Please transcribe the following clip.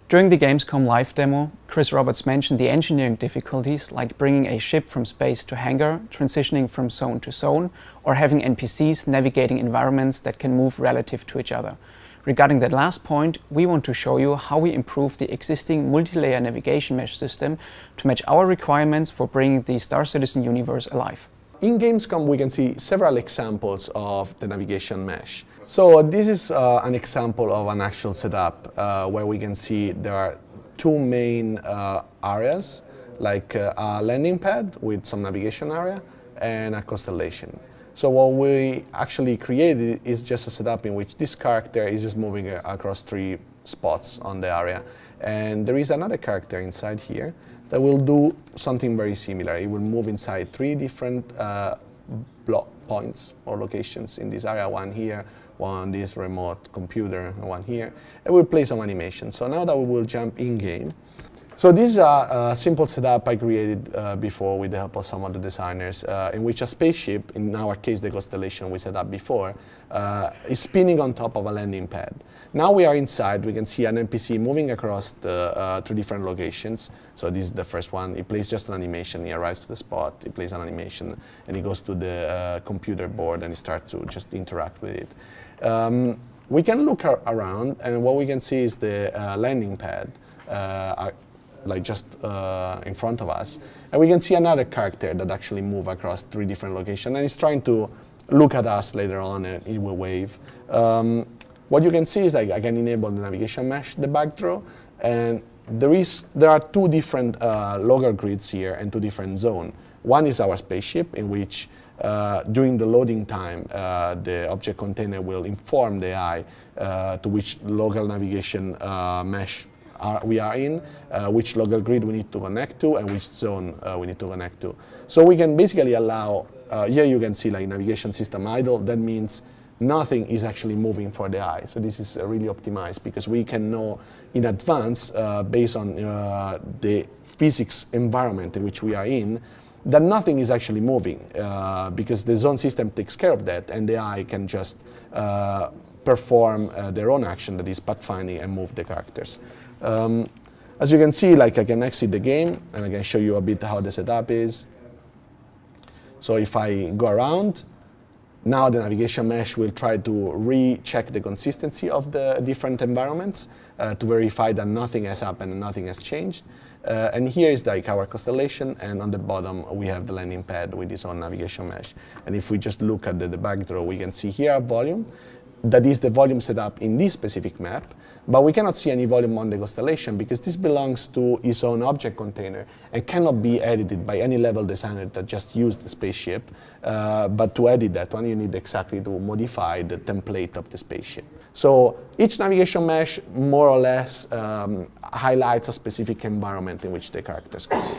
During the Gamescom live demo, Chris Roberts mentioned the engineering difficulties like bringing a ship from space to hangar, transitioning from zone to zone, or having NPCs navigating environments that can move relative to each other. Regarding that last point, we want to show you how we improve the existing multi-layer navigation mesh system to match our requirements for bringing the Star Citizen universe alive. In Gamescom, we can see several examples of the navigation mesh. So this is an example of an actual setup where we can see there are two main areas, like a landing pad with some navigation area and a constellation. So what we actually created is just a setup in which this character is just moving across three spots on the area. And there is another character inside here that will do something very similar. It will move inside three different block points or locations in this area, one here, one on this remote computer, and one here, and we'll play some animation. So now that we will jump in-game. So this is a simple setup I created before with the help of some of the designers, in which a spaceship, in our case the constellation we set up before, is spinning on top of a landing pad. Now we are inside, we can see an NPC moving across the two different locations. So this is the first one. He plays just an animation, he arrives to the spot, he plays an animation, and he goes to the computer board and he starts to just interact with it. We can look around, and what we can see is the landing pad, like just in front of us. And we can see another character that actually moves across three different locations, and he's trying to look at us later on, and he will wave. What you can see is like I can enable the navigation mesh debug through, and there are two different local grids here and two different zones. One is our spaceship, in which during the loading time, the object container will inform the AI to which local navigation mesh we are in, which local grid we need to connect to, and which zone we need to connect to. So we can basically allow, here you can see like navigation system idle. That means nothing is actually moving for the eye. So this is really optimized because we can know in advance, based on the physics environment in which we are in, that nothing is actually moving because the zone system takes care of that, and the eye can just perform their own action, that is pathfinding, and move the characters. As you can see, like I can exit the game and I can show you a bit how the setup is. So if I go around, now the navigation mesh will try to recheck the consistency of the different environments to verify that nothing has happened and nothing has changed. And here is like our constellation, and on the bottom we have the landing pad with its own navigation mesh. And if we just look at the debug draw, we can see here a volume. That is the volume set up in this specific map, but we cannot see any volume on the constellation because this belongs to its own object container and cannot be edited by any level designer that just used the spaceship. But to edit that one, you need exactly to modify the template of the spaceship. So each navigation mesh more or less highlights a specific environment in which the characters can be.